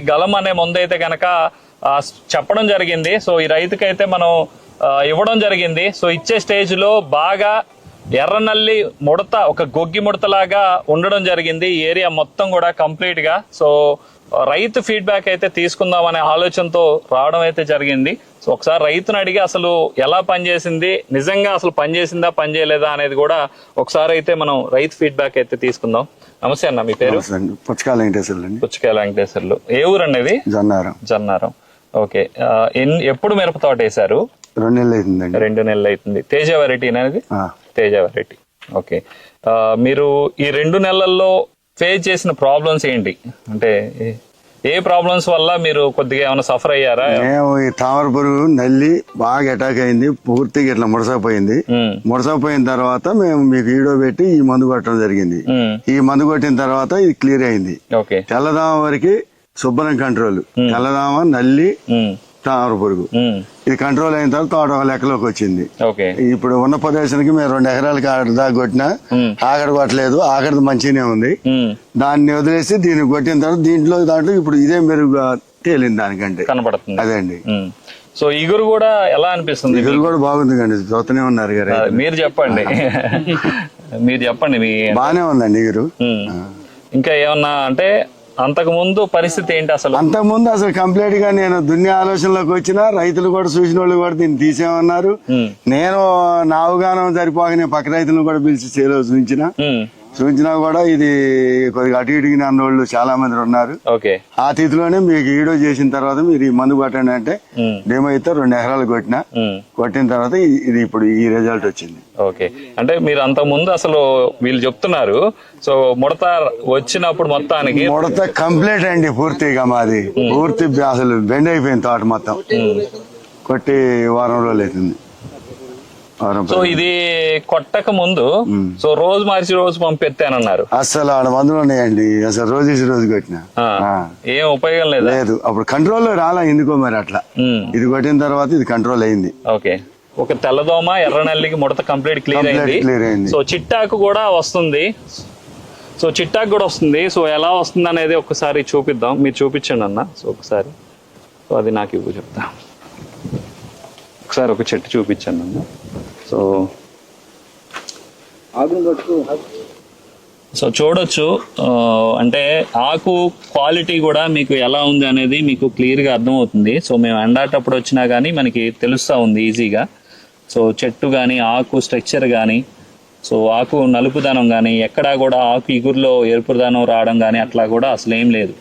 గలం అనే మందు అయితే కనుక చెప్పడం జరిగింది. సో ఈ రైతుకైతే మనం ఇవ్వడం జరిగింది. సో ఇచ్చే స్టేజ్ లో బాగా ఎర్రనల్లి ముడత, ఒక గొగ్గి ముడతలాగా ఉండడం జరిగింది ఈ ఏరియా మొత్తం కూడా కంప్లీట్ గా. సో రైతు ఫీడ్బ్యాక్ అయితే తీసుకుందాం అనే ఆలోచనతో రావడం అయితే జరిగింది. సో ఒకసారి రైతుని అడిగి అసలు ఎలా పనిచేసింది, నిజంగా అసలు పనిచేసిందా పనిచేయలేదా అనేది కూడా ఒకసారి అయితే మనం రైతు ఫీడ్బ్యాక్ అయితే తీసుకుందాం. నమస్తే అన్న, మీ పేరు? పుచ్చకాయ వెంకటేశ్వర్లు. పుచ్చకాయ వెంకటేశ్వర్లు. ఏ ఊరు అనేది? జన్నారం. ఓకే. ఎప్పుడు మిరప తోట వేశారు? 2 నెలలు అవుతుందండి. 2 నెలలు అవుతుంది. తేజ వెరైటీ అనేది? తేజ వెరైటీ. ఓకే. మీరు ఈ 2 నెలల్లో ఫేస్ చేసిన ప్రాబ్లమ్స్ ఏంటి? అంటే ఏ ప్రాబ్లమ్స్ వల్ల మీరు కొద్దిగా ఏమైనా సఫర్ అయ్యారా? మేము ఈ తామర పురుగు నల్లి బాగా అటాక్ అయింది, పూర్తిగా ఇట్లా ముడసపోయింది. ముడసపోయిన తర్వాత మేము మీకు ఈడో పెట్టి ఈ మందు కొట్టడం జరిగింది. ఈ మందు కొట్టిన తర్వాత ఇది క్లియర్ అయింది. తెల్లదామ వరకు శుభ్రం కంట్రోల్, తెల్లదామ నల్లి తామర పురుగు ఇది కంట్రోల్ అయిన తర్వాత తోట ఒక లెక్కలోకి వచ్చింది. ఇప్పుడు ఉన్న ప్రదేశానికి మేము 2 ఎకరాలకి ఆకడ దాకా కొట్టినా ఆకడ కొట్టలేదు, ఆకడ మంచిగానే ఉంది. దాన్ని వదిలేసి దీన్ని కొట్టిన తర్వాత దాంట్లో ఇప్పుడు ఇదే మెరుగుగా తేలింది దానికంటే కనపడుతుంది. అదే అండి. సో ఇగురు కూడా ఎలా అనిపిస్తుంది? ఇగురు కూడా బాగుంది కండి, చూస్తూనే ఉన్నారు కదా. మీరు చెప్పండి. మీరు చెప్పండి. బానే ఉందండి ఇగురు. ఇంకా ఏమన్నా అంటే అంతకు ముందు పరిస్థితి ఏంటి అసలు? అంతకు ముందు అసలు కంప్లీట్ గా నేను దున్నే ఆలోచనలోకి వచ్చిన రైతులు కూడా చూసిన వాళ్ళు కూడా దీన్ని తీసేమన్నారు. నేను నా అవగాహన సరిపోగానే పక్క రైతులను కూడా పిలిచి చేలో చూపించినా కూడా ఇది కొద్దిగా అటు ఇటుకి అన్నోళ్ళు చాలా మంది ఉన్నారు. ఆ తిథిలోనే మీకు ఈడో చేసిన తర్వాత మీరు ఈ మందు కొట్టండి అంటే డేమో అయితే 2 ఎకరాలు కొట్టిన తర్వాత ఇది ఇప్పుడు ఈ రిజల్ట్ వచ్చింది. ఓకే. అంటే మీరు అంత ముందు అసలు వీళ్ళు చెప్తున్నారు, సో ముడత వచ్చినప్పుడు మొత్తానికి ముడత కంప్లీట్ అండి పూర్తిగా మాది పూర్తి అసలు బెండ్ అయిపోయింది తోట మొత్తం. కొట్టి వారం రోజులు అవుతుంది. సో ఇది కొట్టక ముందు సో రోజు మార్చి రోజు పంపెత్తానన్నారు. అసలు ఆడ మందులు ఉన్నాయండి, అసలు రోజు కొట్టినా ఏం ఉపయోగం లేదు. అప్పుడు కంట్రోల్ రాలా ఎందుకో మరి అట్లా. ఇది కొట్టిన తర్వాత ఇది కంట్రోల్ అయింది. ఓకే. ఒక తెల్లదోమ ఎర్రనల్లికి ముడత కంప్లీట్ క్లియర్ అయింది. సో చిట్టాకు కూడా వస్తుంది. సో ఎలా వస్తుంది అనేది ఒకసారి చూపిద్దాం. మీరు చూపించండి అన్న. సో ఒకసారి సో అది నాకు ఇవ్వు, చెప్తా. ఒకసారి ఒక చెట్టు చూపించండి అన్న. సో చూడొచ్చు, అంటే ఆకు క్వాలిటీ కూడా మీకు ఎలా ఉంది అనేది మీకు క్లియర్గా అర్థమవుతుంది. సో మేము ఎండాటప్పుడు వచ్చినా కానీ మనకి తెలుస్తూ ఉంది ఈజీగా. సో చెట్టు కానీ ఆకు స్ట్రక్చర్ కానీ, సో ఆకు నలుపుదనం కానీ, ఎక్కడా కూడా ఆకు ఇగురులో ఎరుపుదనం రావడం కానీ అట్లా కూడా అసలు ఏం లేదు.